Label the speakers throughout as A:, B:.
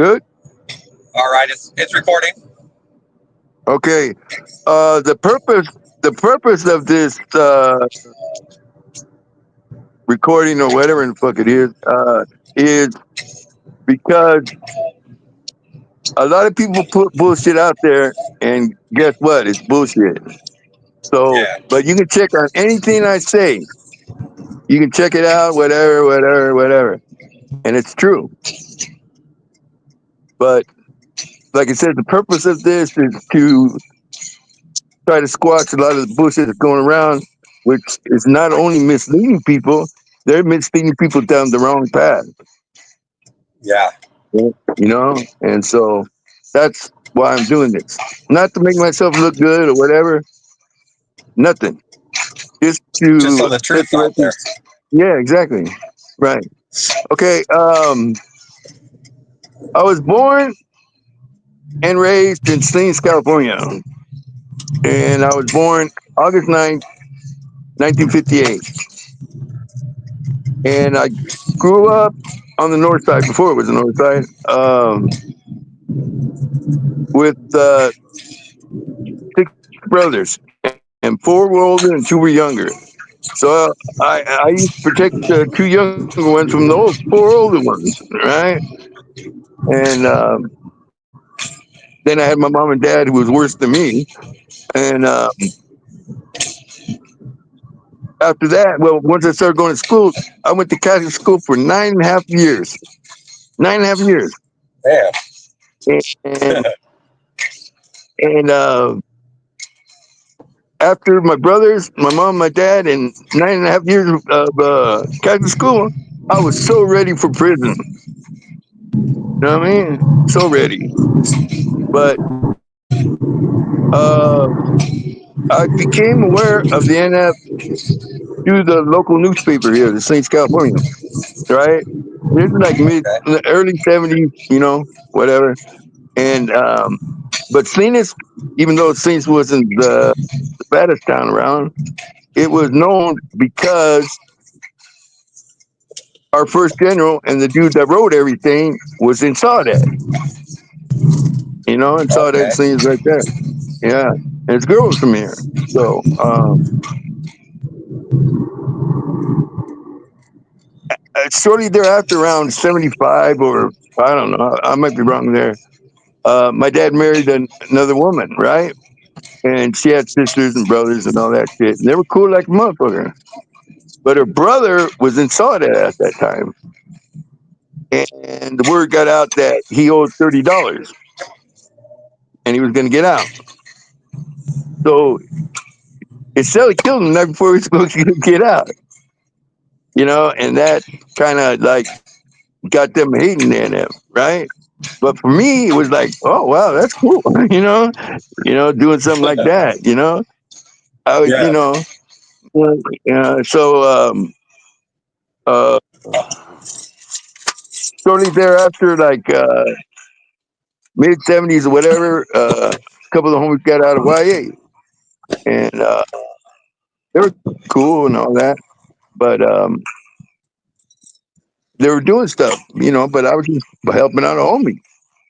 A: Good.
B: All right, it's recording.
A: Okay. The purpose of this recording or whatever the fuck it is because a lot of people put bullshit out there, and guess what? It's bullshit. So,
B: Yeah,
A: but you can check on anything I say. You can check it out, whatever, whatever, whatever, and it's true. But like I said, the purpose of this is to try to squash a lot of the bullshit that's going around, which is not only misleading people, they're misleading people down the wrong path.
B: yeah,
A: And so that's why I'm doing this. Not to make myself look good or whatever, nothing. Just
B: just so
A: to
B: the
A: set
B: truth
A: the
B: out there.
A: record. Yeah, exactly. Right. Okay. I was born and raised in Stings, California. And I was born August 9th, 1958. And I grew up on the north side before it was the north side, with six brothers, and four were older and two were younger. So I used to protect the two younger ones from the four older ones, right? And then I had my mom and dad who was worse than me. And after that, well, once I started going to school, I went to Catholic school for 9.5 years. 9.5 years.
B: Yeah,
A: And and after my brothers, my mom, my dad, and 9.5 years of Catholic school, I was so ready for prison. You know what I mean? So ready. But uh, I became aware of the NF through the local newspaper here, the Saints California, right? This is like
B: okay.
A: early 70s, whatever. And but Saints, even though Saints wasn't the baddest town around, it was known because our first general and the dude that wrote everything was in Saudade, and Saudade
B: Okay.
A: Saints right there. Yeah. And his girl was from here. So shortly thereafter, around 75, or I don't know, I might be wrong there. My dad married another woman, right? And she had sisters and brothers and all that shit. And they were cool like a motherfucker. But her brother was in Saudade at that time. And the word got out that he owed $30 and he was going to get out. So instead of killing him right before he was supposed to get out, and that kind of like got them hating him, right? But for me, it was like, oh wow, that's cool, doing something like that, I was,
B: Yeah.
A: so uh, shortly thereafter, like mid 70s or whatever, a couple of the homies got out of YA, and they were cool and all that, but they were doing stuff, but I was just helping out a homie,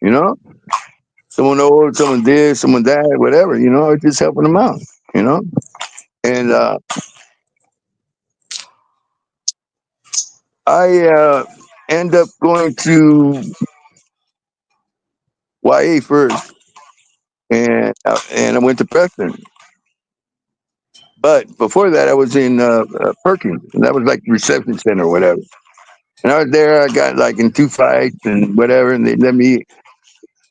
A: you know. Someone owed, someone did, someone died, whatever, I was just helping them out, you know. And I end up going to YA first, and I went to Preston. But before that, I was in Perkins, and that was like the reception center or whatever. And I was there. I got like in two fights and whatever, and they let me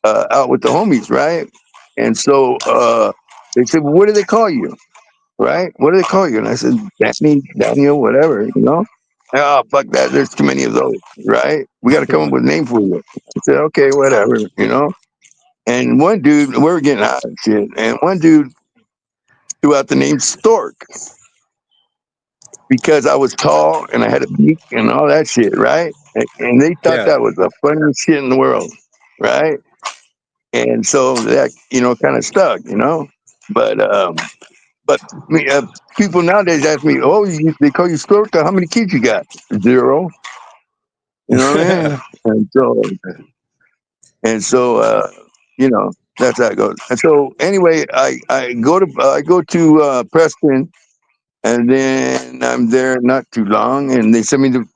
A: out with the homies, right? And so they said, "Well, what do they call you?" Right? What do they call you? And I said, "Danny, Daniel, whatever." Oh, fuck that. There's too many of those, right? We got to come up with a name for you. I said, "Okay, whatever." And one dude, we were getting hot and shit, and one dude threw out the name Stork because I was tall and I had a beak and all that shit, right? And they thought
B: Yeah.
A: that was the funniest shit in the world, right? And so that kind of stuck, but people nowadays ask me, "Oh, they call you Stork? How many kids you got?" Zero. You know what I mean? And so And so, that's how it goes. And so, anyway, I go to Preston, and then I'm there not too long, and they send me to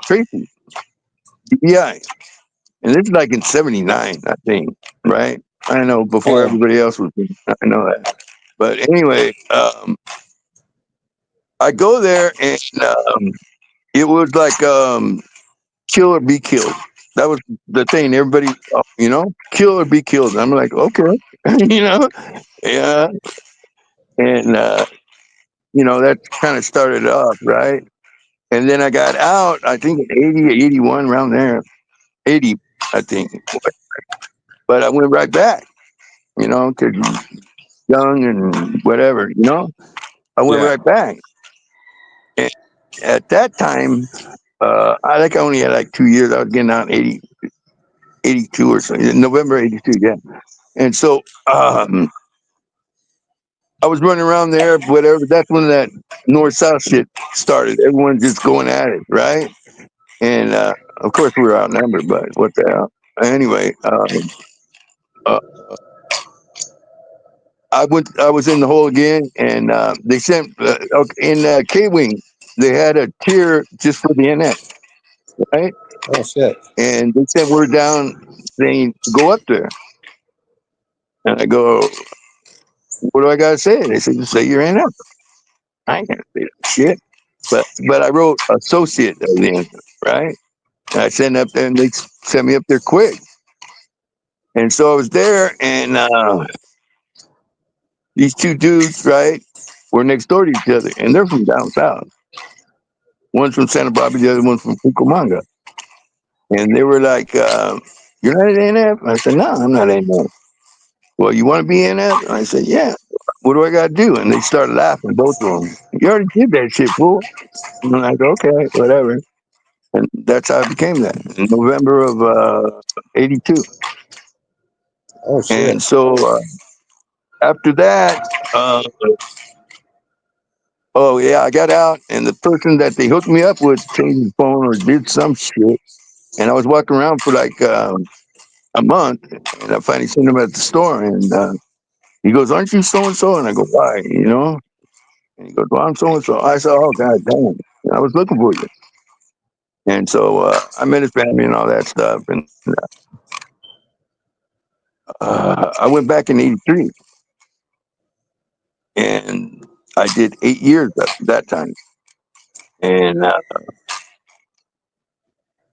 A: Tracy, DBI, and this is like in '79, I think, right? I know before
B: Oh,
A: everybody else was. I know that, but anyway, I go there, and it was like kill or be killed. That was the thing. Everybody, kill or be killed. I'm like, okay, you know, yeah, and that kind of started off, right? And then I got out, I think in 80, 81, around there, 80, I think. But I went right back, because young and whatever, I went
B: yeah.
A: right back. And at that time, I think I only had like 2 years. I was getting out in 82 or something, November 82, yeah. And so I was running around there, whatever. That's when that north south shit started. Everyone just going at it, right? And of course, we were outnumbered, but what the hell? Anyway, uh, I was in the hole again, and they sent in K Wing. They had a tier just for the NF, right?
B: Oh shit.
A: And they sent word down saying go up there, and I go, what do I gotta say? They said, just say you're NF. I ain't gonna say that shit, but I wrote associate at the end, right? And I sent up there, and they sent me up there quick. And so I was there, and these two dudes, right, were next door to each other, and they're from down south. One's from Santa Barbara, the other one's from Cucamonga. And they were like, "You're not an NF?" I said, "No, I'm not NF." "Well, you want to be NF?" I said, "Yeah." "What do I got to do?" And they started laughing, both of them. "You already did that shit, fool." And I'm like, "Okay, whatever." And that's how I became that in November of '82.
B: Oh shit.
A: And so after that, uh, oh yeah, I got out, and the person that they hooked me up with changed the phone or did some shit, and I was walking around for like a month, and I finally seen him at the store, and he goes, "Aren't you so and so?" And I go, "Why?" And he goes, "Well, I'm so and so." I said, "Oh God damn, I was looking for you." And so I met his family and all that stuff, and I went back in '83, and I did 8 years at that time, and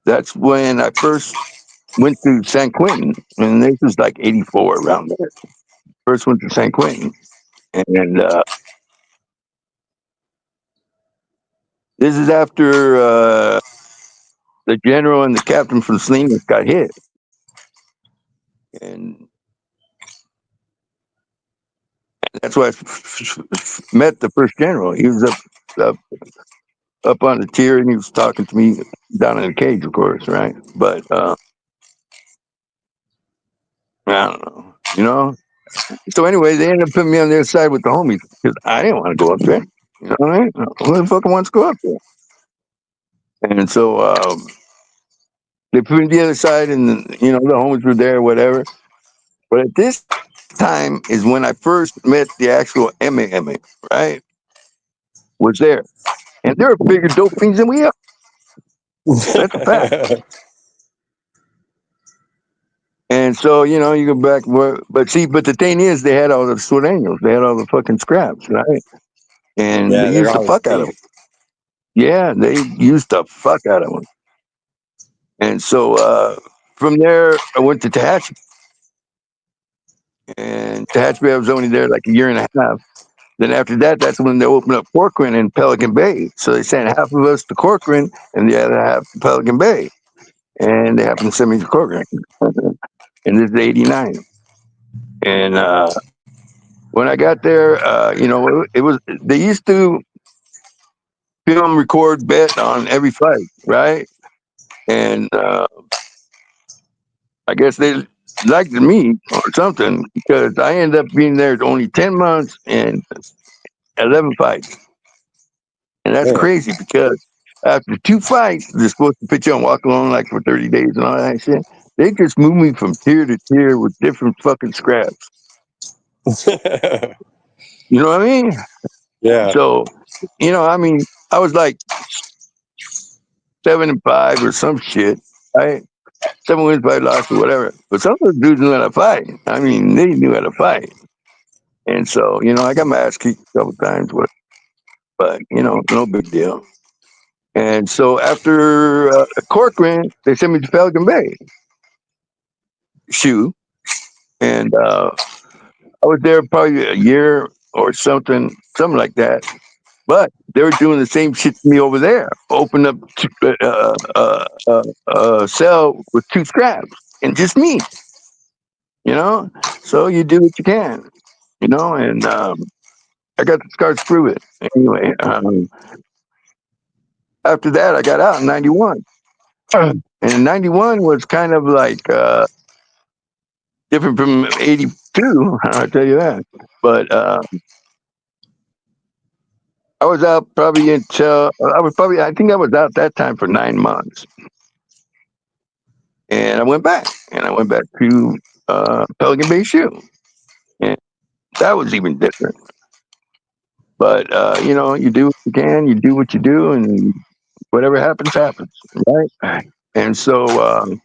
A: that's when I first went to San Quentin, and this was like '84 around there. First went to San Quentin, and this is after the general and the captain from Salinas got hit, and that's why met the first general. He was up up on the tier, and he was talking to me down in the cage, of course, right? But I don't know, So anyway, they ended up putting me on the other side with the homies because I didn't want to go up there. You know what I mean? Who the fuck wants to go up there? And so they put me on the other side, and the homies were there, whatever. But at this time is when I first met the actual MMA, right? Was there, and they're bigger dope fiends than we are. That's a fact. And so, you go back, but see, but the thing is, they had all the sureños, they had all the fucking scraps, right? And they
B: Yeah, they're
A: used the
B: always
A: fuck out of them.
B: beef.
A: Yeah, they used the fuck out of them. And so from there, I went to Tehachapi, and Tehachapi, I was only there like a year and a half. Then after that, that's when they opened up Corcoran and Pelican Bay. So they sent half of us to Corcoran and the other half to Pelican Bay. And they happened to send me to Corcoran. And this is '89. And when I got there, it was they used to film, record, bet on every fight, right? And I guess they liked me or something because I ended up being there only 10 months and 11 fights, and that's
B: Damn.
A: crazy because after two fights, they're supposed to put you on walk alone like for 30 days and all that shit. They just moved me from tier to tier with different fucking scraps. You know what I mean?
B: Yeah.
A: So, I mean, I was like 7-5 or some shit, right? 7 wins, 5 losses, whatever. But some of those dudes knew how to fight. I mean, they knew how to fight. And so, I got my ass kicked a couple times, but no big deal. And so after Corcoran, they sent me to Pelican Bay, shoe, and I was there probably a year or something like that. But they were doing the same shit to me over there. Open up a cell with two scraps and just me, you know. So you do what you can, and I got the scars to prove it. Anyway, after that, I got out in '91, and in '91 was kind of like different from '82. I'll tell you that. But I was out probably until I think I was out that time for 9 months. And I went back, and I went back to Pelican Bay Shoe, and that was even different. But you do what you can, you do what you do, and whatever happens, happens, right? And so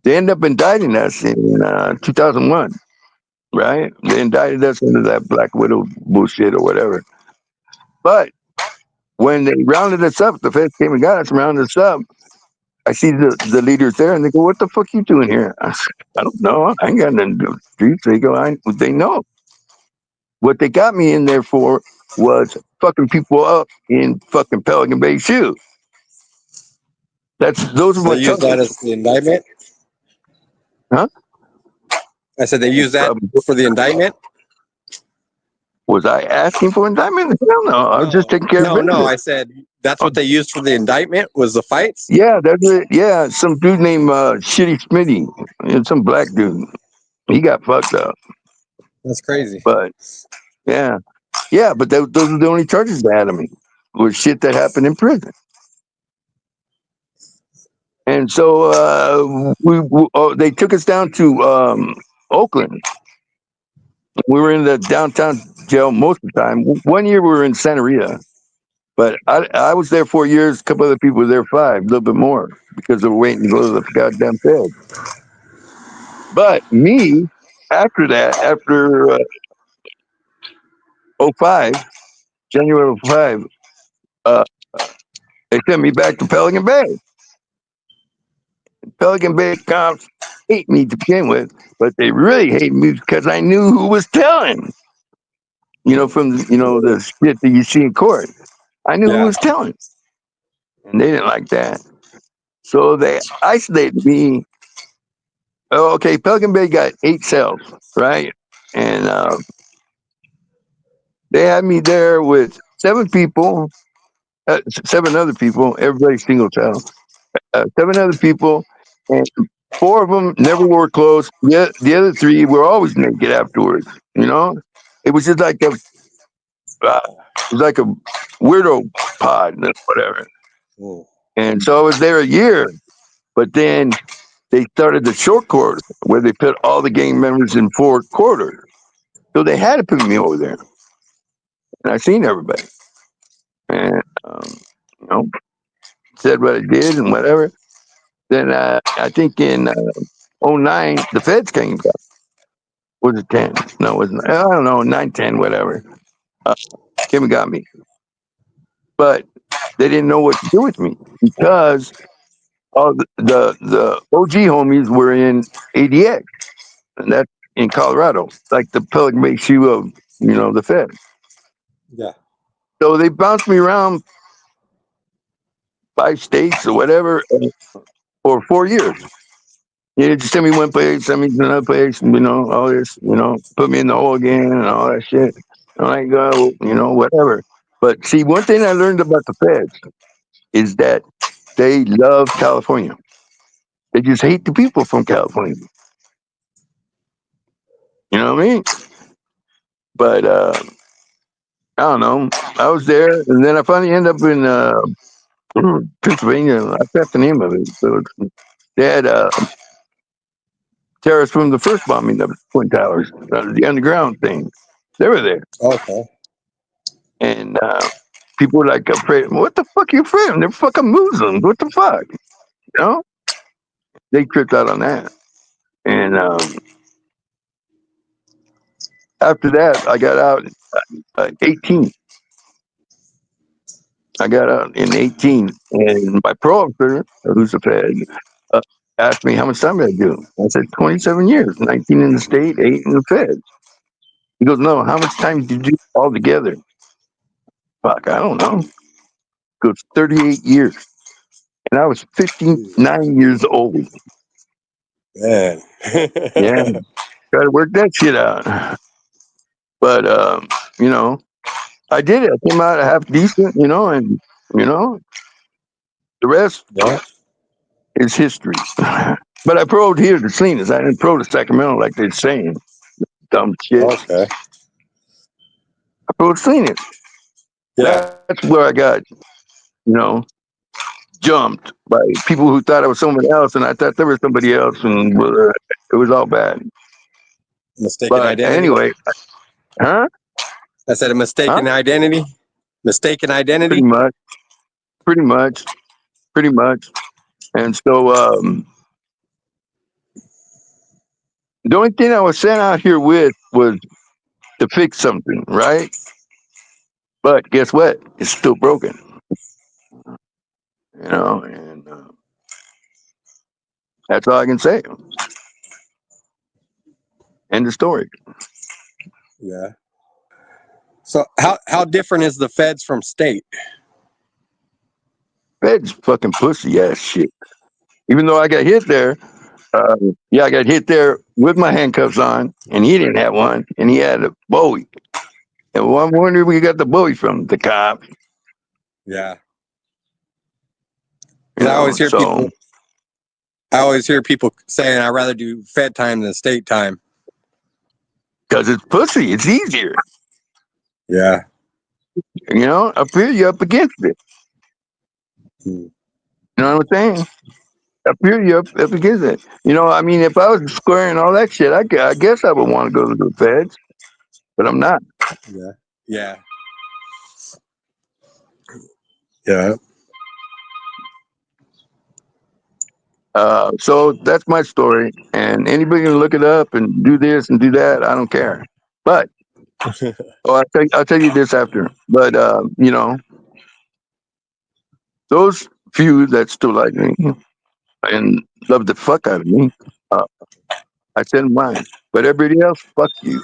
A: they end up indicting us in 2001, right? They indicted us under that Black Widow bullshit or whatever. But when they rounded us up, the feds came and got us, rounded us up. I see the leaders there, and they go, "What the fuck you doing here?" I said, "I don't know. I ain't got nothing to do with the streets." They go, "They know." What they got me in there for was fucking people up in fucking Pelican Bay Shoe. Those are
B: So they
A: my
B: use that
A: charges,
B: as the indictment.
A: huh?
B: I said they use that
A: Um,
B: for the indictment.
A: was I asking for indictment? Hell no. I was just
B: No,
A: taking care of
B: no, no.
A: business.
B: I said that's what they used for the indictment was the fights.
A: Yeah, that's it. Yeah, some dude named Shitty Smitty, and some black dude. He got fucked up,
B: That's crazy.
A: but yeah, yeah. But those are the only charges they had of me was shit that happened in prison. And so they took us down to Oakland. We were in the downtown jail most of the time. One year we were in Santa Rita, but I was there 4 years. A couple other people were there 5, a little bit more, because they were waiting to go to the goddamn Fed. But me, after that, after '05, January '05, uh, they sent me back to Pelican Bay. Pelican Bay cops hate me to begin with, but they really hate me because I knew who was telling. From the shit that you see in court. I knew who
B: Yeah,
A: was telling, and they didn't like that. So they isolated me. Oh, okay, Pelican Bay got 8 cells, right? And they had me there with 7 people, 7 other people, everybody single cell. 7 other people, and 4 of them never wore clothes. The other 3 were always naked afterwards. You know, it was just like it was like a weirdo pod, whatever.
B: mm,
A: And so I was there a year, but then they started the short quarter where they put all the gang members in 4 quarters. So they had to put me over there. And I seen everybody. And, you know, said what I did and whatever. Then I think in '09, the feds came back. Was it 10? No, it wasn't. I don't know, 9, 10, whatever. Uh, came and got me. But they didn't know what to do with me because all the OG homies were in ADX, and that's in Colorado, like the Pelican Bay shoe of the Fed.
B: yeah,
A: So they bounced me around 5 states or whatever for 4 years. Yeah, just send me one place, send me to another place, all this, put me in the hole again and all that shit. I'm like, whatever. But see, one thing I learned about the feds is that they love California. They just hate the people from California. You know what I mean? But I don't know. I was there, and then I finally ended up in Pennsylvania. I forgot the name of it. So they had terrorists from the first bombing of the Twin Towers, the underground thing. They were there,
B: Okay.
A: and people were like afraid. What the fuck are you afraid of? They're fucking Muslims. What the fuck? You know? They tripped out on that, and after that, I got out at 18. I got out in 18, and my parole officer, who's a Fed, uh, asked me how much time did I do. I said 27 years, 19 in the state, 8 in the Fed. He goes, no, how much time did you do altogether? Fuck, I don't know. He goes, 38 years. And I was 59 years old.
B: Man.
A: Yeah, try to work that shit out. But, you know, I did it. I came out half decent, and, the rest
B: Yeah.
A: is history. But I paroled here to Salinas. I didn't parole to Sacramento like they're saying. Dumb shit.
B: Okay.
A: I paroled to Salinas.
B: Yeah.
A: That's where I got, you know, jumped by people who thought I was someone else, and I thought there was somebody else, and it was all bad.
B: Mistaken
A: But
B: identity.
A: anyway, huh?
B: I said a
A: Huh?
B: mistaken identity. Mistaken
A: Pretty
B: identity.
A: much, pretty much, pretty much. And so the only thing I was sent out here with was to fix something, right? But guess what? It's still broken, and that's all I can say. End of story.
B: Yeah. So how different is the feds from state?
A: Fed's fucking pussy ass shit. Even though I got hit there, I got hit there with my handcuffs on, and he didn't have one, and he had a Bowie. And well, I'm wondering where you got the Bowie from, the cop,
B: Yeah. Because I always hear
A: So
B: people saying I'd rather do fed time than state time.
A: because it's pussy, it's easier.
B: Yeah.
A: Up here you're up against it.
B: Hmm.
A: You know what I'm saying? Up here you're up against it. I mean, if I was squaring all that shit, I guess I would want to go to the feds, but I'm not.
B: Yeah. Yeah. Yeah.
A: So that's my story, and anybody can look it up and do this and do that. I don't care. But I'll tell you this after. But those few that still like me and love the fuck out of me, uh, I send mine. But everybody else, fuck you.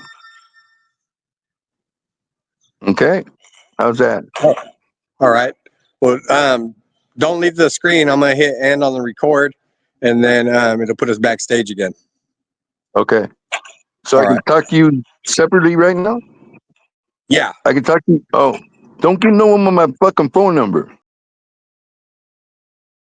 A: Okay, how's that?
B: Oh, all right. Well, don't leave the screen. I'm gonna hit end on the record, and then it'll put us backstage again.
A: Okay, so
B: All
A: I can
B: right.
A: talk to you separately right now.
B: Yeah.
A: I can talk to you. Oh, don't give no one my fucking phone number.